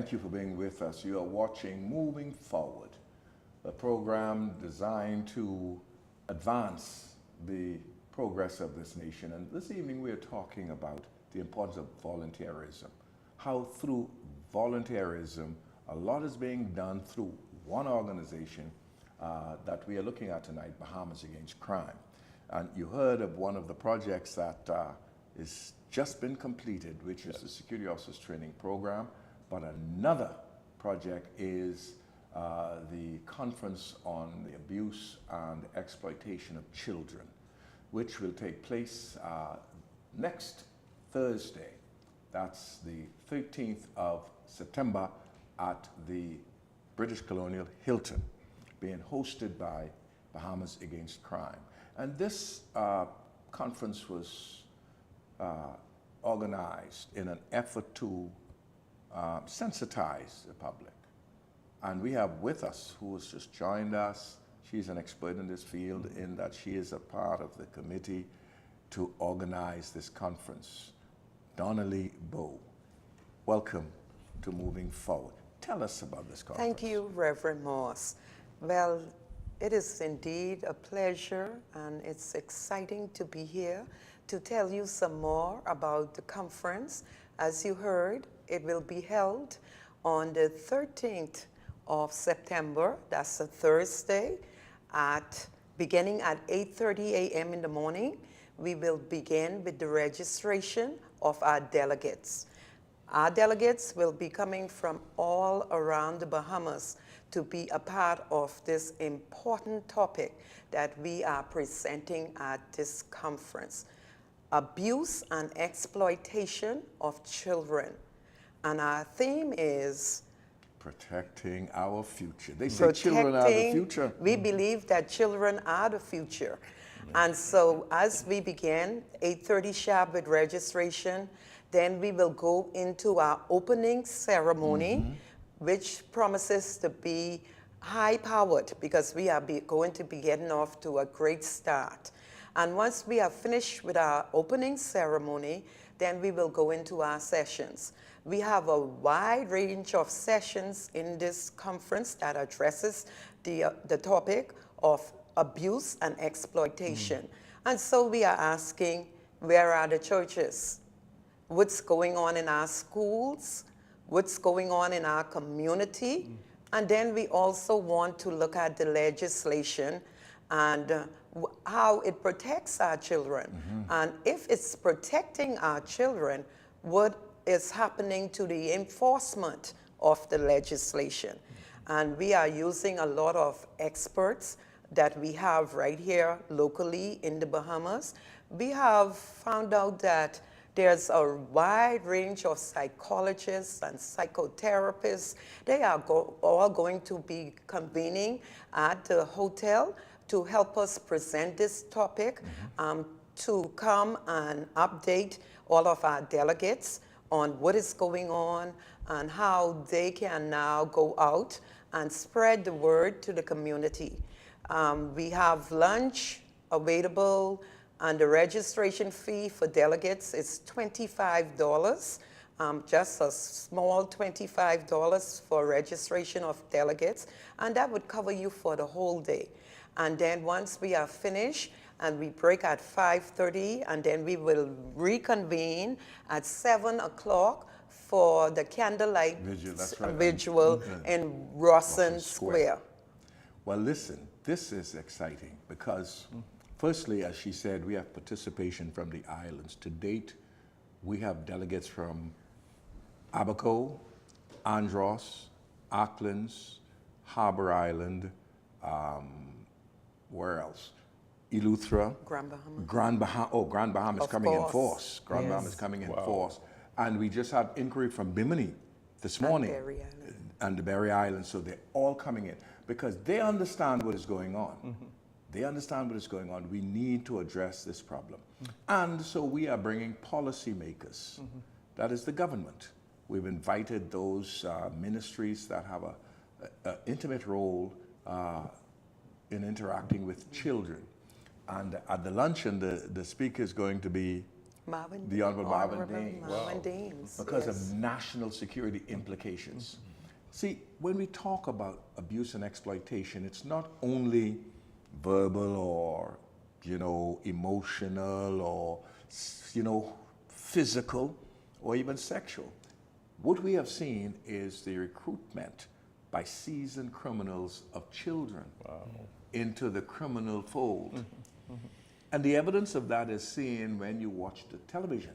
thank you for being with us. You are watching Moving Forward, a program designed to advance the progress of this nation. And this evening we are talking about the importance of volunteerism, how through volunteerism a lot is being done through one organization that we are looking at tonight, Bahamas Against Crime. And you heard of one of the projects that is just been completed, which is the Security Officers Training Program. But another project is the Conference on the Abuse and Exploitation of Children, which will take place next Thursday. That's the 13th of September at the British Colonial Hilton, being hosted by Bahamas Against Crime. And this conference was organized in an effort to sensitize the public. And we have with us, who has just joined us, she's an expert in this field in that she is a part of the committee to organize this conference. Donnelly Bowe, welcome to Moving Forward. Tell us about this conference. Thank you, Reverend Moss. Well, it is indeed a pleasure and it's exciting to be here to tell you some more about the conference. As you heard, it will be held on the 13th of September, that's a Thursday, beginning at 8:30 a.m. in the morning. We will begin with the registration of our delegates. Our delegates will be coming from all around the Bahamas to be a part of this important topic that we are presenting at this conference: abuse and exploitation of children. And our theme is protecting our future. They say children are the future. We believe that children are the future. And so as we begin, 8:30 sharp with registration, then we will go into our opening ceremony, which promises to be high-powered because we are going to be getting off to a great start. And once we are finished with our opening ceremony, then we will go into our sessions. We have a wide range of sessions in this conference that addresses the topic of abuse and exploitation. And so we are asking, where are the churches? What's going on in our schools? What's going on in our community? And then we also want to look at the legislation and how it protects our children. And if it's protecting our children, what is happening to the enforcement of the legislation? And we are using a lot of experts that we have right here locally in the Bahamas. We have found out that there's a wide range of psychologists and psychotherapists. They are all going to be convening at the hotel to help us present this topic, to come and update all of our delegates on what is going on and how they can now go out and spread the word to the community. We have lunch available, and the registration fee for delegates is $25, just a small $25 for registration of delegates, and that would cover you for the whole day. And then once we are finished, and we break at 5:30, and then we will reconvene at 7 o'clock for the candlelight vigil in Rawson Square. Well, listen, this is exciting because, firstly, as she said, we have participation from the islands. To date, we have delegates from Abaco, Andros, Aucklands, Harbor Island, where else? Eleuthera. Grand Bahama is coming in force. Grand Bahama is coming in force. And we just had inquiry from Bimini this morning. And the Berry Islands. So they're all coming in because they understand what is going on. They understand what is going on. We need to address this problem. And so we are bringing policymakers. That is the government. We've invited those ministries that have an intimate role in interacting with children. And at the luncheon, the speaker is going to be the Honorable Marvin Dean. Marvin Deans, Because yes. of national security implications. See, when we talk about abuse and exploitation, it's not only verbal or, emotional or, physical or even sexual. What we have seen is the recruitment by seasoned criminals of children into the criminal fold. And the evidence of that is seen when you watch the television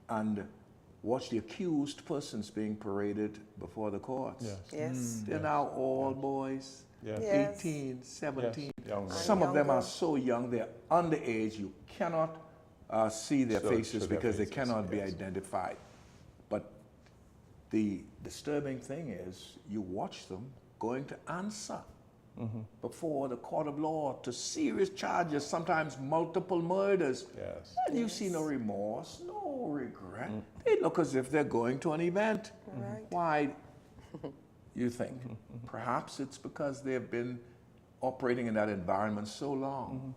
and watch the accused persons being paraded before the courts. Yes. They're now all boys, Yes. 18, 17. Young men. Some of them are younger. so young, they're underage. You cannot see their faces show their because they faces, cannot be yes. identified. But the disturbing thing is you watch them going to answer before the court of law to serious charges, sometimes multiple murders. Yes. And you see no remorse, no regret. They look as if they're going to an event. Right. Why, you think? Perhaps it's because they've been operating in that environment so long.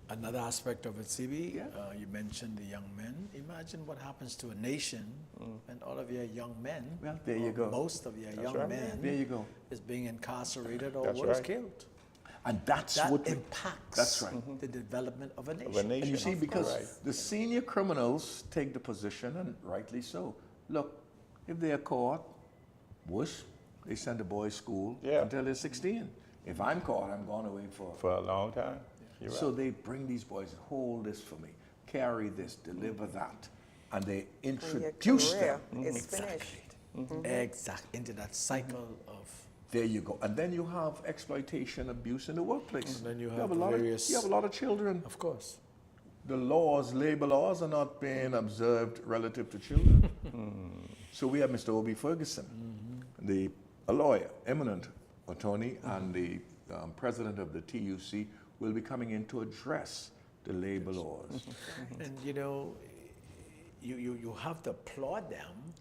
Another aspect of it, CB, Yeah. You mentioned the young men. Imagine what happens to a nation when all of your young men, Well, there you or go. most of your young right. men, There you go. is being incarcerated or That's worse, right. killed. And that's That what impacts that's right. the development of a nation. Of a nation. And you see, Of because course. the senior criminals take the position, and rightly so. Look, if they're caught, whoosh, they send the boys to school Yeah. until they're 16. If I'm caught, I'm going away For a long time. You're So right. they bring these boys, hold this for me, carry this, deliver that, and they And your introduce career them. is Exactly. finished. Exactly. Into that cycle of. There you go. And then you have exploitation, abuse in the workplace. And then you have have a the lot various- of, you have a lot of children. Of course. The laws, labor laws, are not being observed relative to children. So we have Mr. Obi Ferguson, a lawyer, eminent attorney, and the president of the TUC will be coming in to address the labor laws. And you have to applaud them,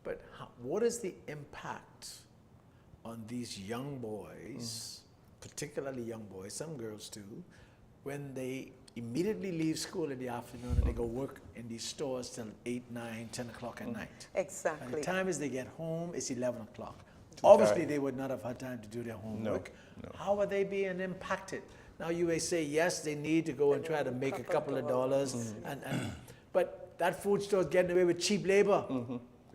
but what is the impact on these young boys, particularly young boys, some girls too, when they immediately leave school in the afternoon and they go work in these stores till 8, 9, 10 o'clock at night? By the Exactly. time as they get home, it's 11 o'clock. Obviously, they would not have had time to do their homework. no. How are they being impacted? Now, you may say, yes, they need to go and try to make a couple of dollars, but that food store is getting away with cheap labor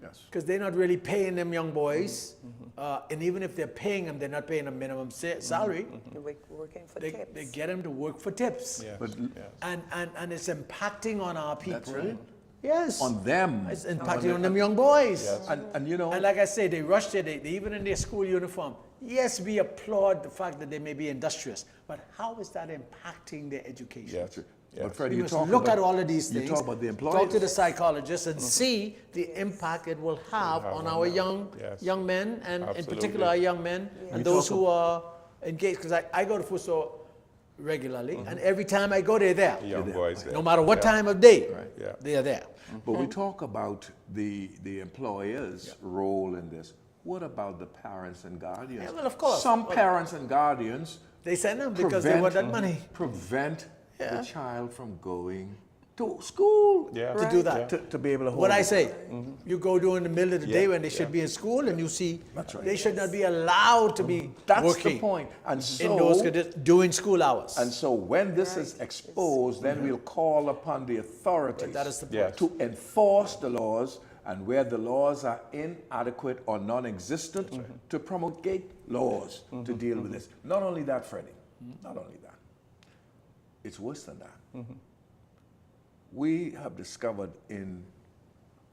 Yes. because they're not really paying them young boys. And even if they're paying them, they're not paying them minimum salary. You're working for They tips. get them to work for tips. Yes. But yes. And it's impacting on our people. That's right. Yes. On them. It's impacting on them young boys. Yes. And you know, And like I say, they rush there, they even in their school uniform. Yes, we applaud the fact that they may be industrious, but how is that impacting their education? Yes. but Yes. Freddie, You you must talk look about, at all of these you things. talk about the employers. Talk to the psychologist and see the impact it will have on our young Yes. young men, and in Absolutely. particular our young men, and You those talk who are engaged. Because I go to food store regularly, and every time I go, they're there. The young boys there. No matter what Yeah. time of day, Yeah. they are there. But we talk about the employer's role in this. What about the parents and guardians? Yeah, well, of course. Some Well- parents and guardians They send them because they want that money. Prevent Yeah. the child from going to school. Yeah. To do that. To be able to hold What I it. say, you go during the middle of the day Yeah, when they should yeah. be in school, and you see That's right. they should not be allowed to be That's working the point. And so, in those conditions during school hours. and so when this is exposed, then we'll call upon the authorities That is the point. Yes. to enforce the laws, and where the laws are inadequate or non-existent, to promulgate laws to deal with this. Not only that, Freddie, not only that. It's worse than that. We have discovered in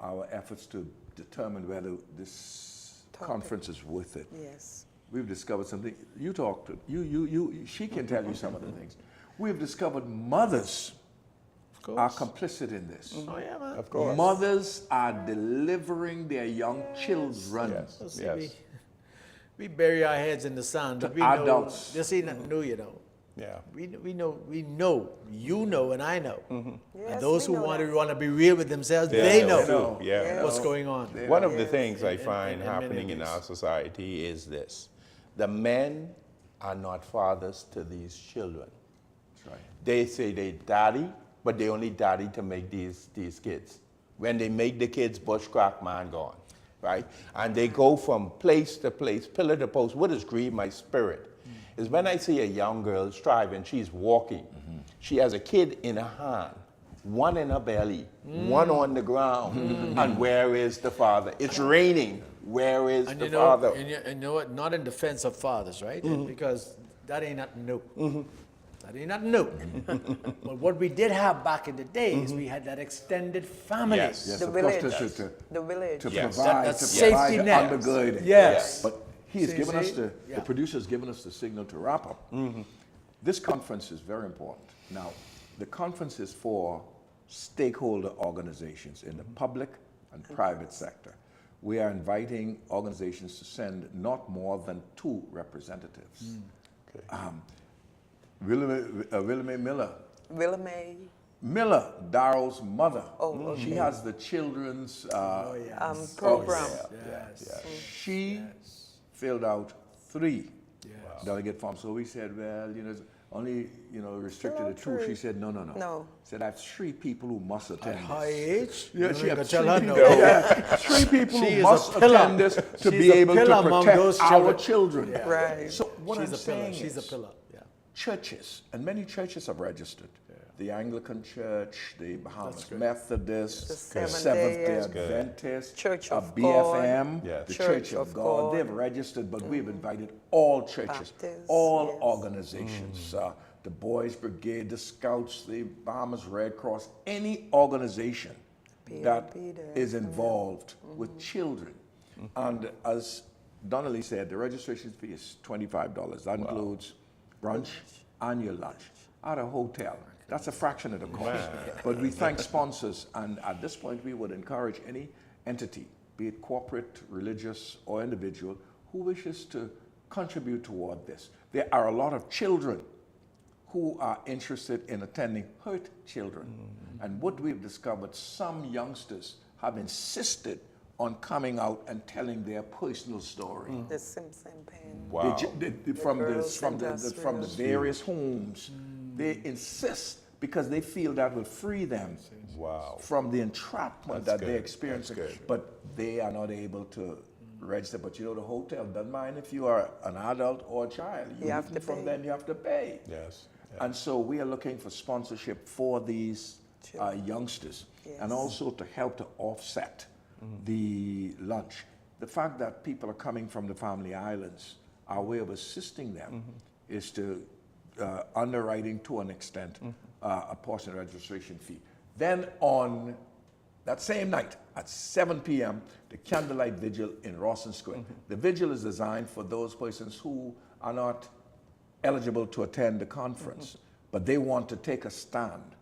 our efforts to determine whether this conference is worth it. Yes. We've discovered something. You talk to she can tell you some of the things. We've discovered mothers are complicit in this. Oh yeah, man. Of course. Mothers are delivering their young children. Yes. So see, Yes. we bury our heads in the sand, but we adults. know this ain't nothing new, you know. Yeah. We know, you know, and I know. Yes, And those who we know want that. to be real with themselves, Yeah, they they know know. Yeah. what's going on. One of the Yes. things I In find many happening in ways. our society is this. The men are not fathers to these children. That's right. They say they daddy, but they only daddy to make these kids. When they make the kids, bushcrack man gone, right? And they go from place to place, pillar to post. What has grieved my spirit is when I see a young girl striving, she's walking. She has a kid in her hand, one in her belly, one on the ground. And where is the father? It's raining. Where is And the you know, father? and you know what? Not in defense of fathers, right? Because that ain't nothing new. That ain't nothing new. But what we did have back in the days, we had that extended family. Yes. Yes, The of course, village. to The village. to Yes. provide, That's to safety provide net. undergirding. Yes. But he has See, given us see? the Yeah. producer has given us the signal to wrap up. This conference is very important. Now, the conference is for stakeholder organizations in the public and private sector. We are inviting organizations to send not more than 2 representatives. Willamette Miller. Willamette, Miller, Darrell's mother. Oh, She has the children's program. Yes. She filled out 3 delegate forms. So we said, well, it's only, restricted to 2. She said, no. No. Said, I have 3 people who must At attend high this. age, Yeah, you she ain't has gonna 3 tell her people, no. 3 people She who is a must pillar. attend this to She's be a able pillar to among protect those our children. children. Right. So what I'm She's a pillar. saying She's a is, pillar. Yeah. churches, and many churches have registered. The Anglican Church, the Bahamas great. Methodist, The the Seventh-day Seventh-day Adventist, Church of BFM, God. the Yes. Church of God. They've registered, but we've invited all churches, Baptists, all yes. organizations, the Boys Brigade, the Scouts, the Bahamas Red Cross, any organization that PLP there. is involved with children. And as Donnelly said, the registration fee is $25. That includes brunch and your lunch at a hotel. That's a fraction of the cost. But we thank sponsors, and at this point we would encourage any entity, be it corporate, religious, or individual, who wishes to contribute toward this. There are a lot of children who are interested in attending, hurt children. And what we've discovered, some youngsters have insisted on coming out and telling their personal story. The Simpson pen. Wow. From girls' the industrial. various homes. They insist because they feel that will free them Wow. from the entrapment That's that they're good. experiencing. That's good. But they are not able to register. But the hotel doesn't mind if you are an adult or a child. You have even to from pay. then you have to pay. Yes. And so we are looking for sponsorship for these youngsters, and also to help to offset the lunch. The fact that people are coming from the family islands, our way of assisting them is to underwriting to an extent a portion of the registration fee. Then on that same night at 7 p.m., the candlelight vigil in Rawson Square. The vigil is designed for those persons who are not eligible to attend the conference, but they want to take a stand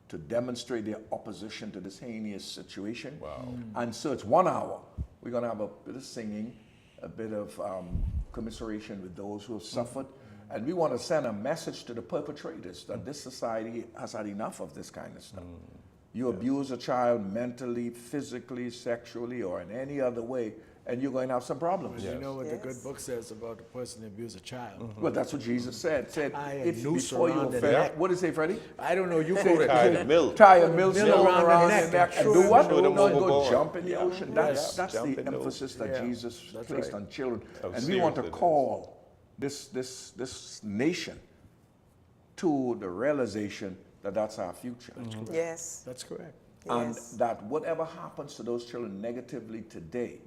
to demonstrate their opposition to this heinous situation. Wow. And so it's 1 hour. We're going to have a bit of singing, a bit of commiseration with those who have suffered. And we want to send a message to the perpetrators that this society has had enough of this kind of stuff. You abuse a child mentally, physically, sexually, or in any other way, and you're going to have some problems. You know what the good Yes. book says about a person who abuses a child? Well, that's what Jesus said. Said, I am if noose before you around the offend, neck. what did he say, Freddie? I don't know, you quote Tie it. the milk. Tie a millstone around around the your neck neck and and throw do them what? overboard. Go overboard. jump in the ocean. That's Jump the in the emphasis that Yeah, Jesus that's placed right. on children. How And we want to serious it is. call this nation to the realization that that's our future. Yes. That's correct. And Yes. that whatever happens to those children negatively today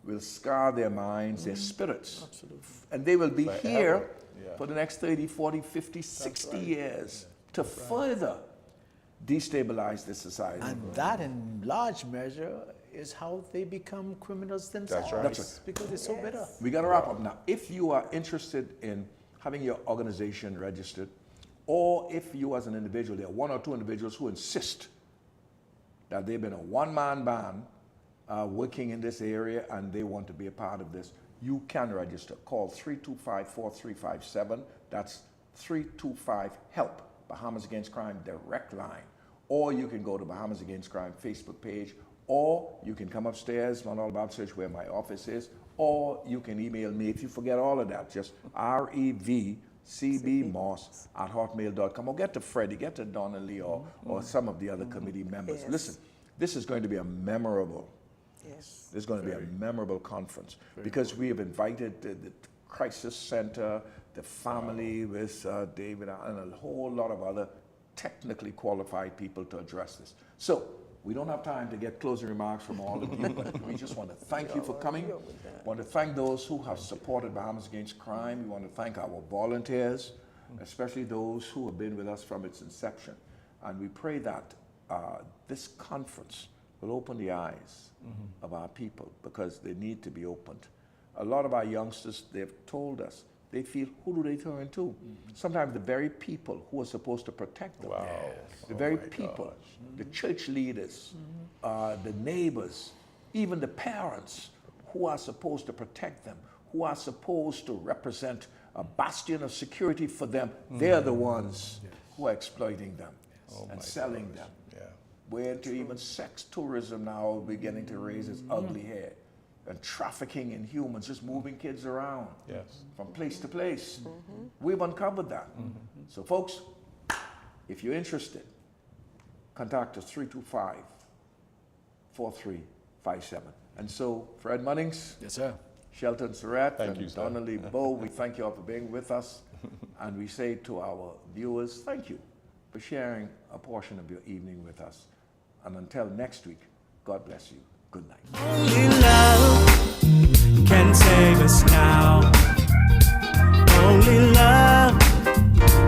will scar their minds, their spirits. Absolutely. And they will be Forever. here Yeah. for the next 30, 40, 50, 60 years to further destabilize this society. And that, in large measure, is how they become criminals themselves. right. That's right. Because they're so bitter. We got to wrap up now. If you are interested in having your organization registered, or if you as an individual, there are 1 or 2 individuals who insist that they've been a one-man band working in this area and they want to be a part of this, you can register. Call 325-4357. That's 325-HELP, Bahamas Against Crime direct line. Or you can go to Bahamas Against Crime Facebook page, or you can come upstairs, Mount Olive Baptist Church, where my office is, or you can email me if you forget all of that. Just REV cbmoss@hotmail.com, or get to Freddie, get to Donnelly, or some of the other committee members. Yes. Listen, this is going to be a memorable, Yes. this is going to be a memorable conference because we have invited the Crisis Center, the family with David, and a whole lot of other technically qualified people to address this. So, we don't have time to get closing remarks from all of you, but we just want to thank you for coming. We want to thank those who have supported Bahamas Against Crime. We want to thank our volunteers, especially those who have been with us from its inception. And we pray that this conference will open the eyes of our people because they need to be opened. A lot of our youngsters, they've told us, they feel, who do they turn to? Sometimes the very people who are supposed to protect them. The very people, the church leaders, the neighbors, even the parents who are supposed to protect them, who are supposed to represent a bastion of security for them, they're the ones who are exploiting them and selling them. We're into even sex tourism now beginning to raise its ugly head. And trafficking in humans, just moving kids around from place to place. We've uncovered that. So folks, if you're interested, contact us 325-4357. And so, Fred Munnings, Yes, sir. SheltonSirette, Thank and you, sir. Donnelly Bowe, we thank you all for being with us. And we say to our viewers, thank you for sharing a portion of your evening with us. And until next week, God bless you. Good night. Only love can save us now.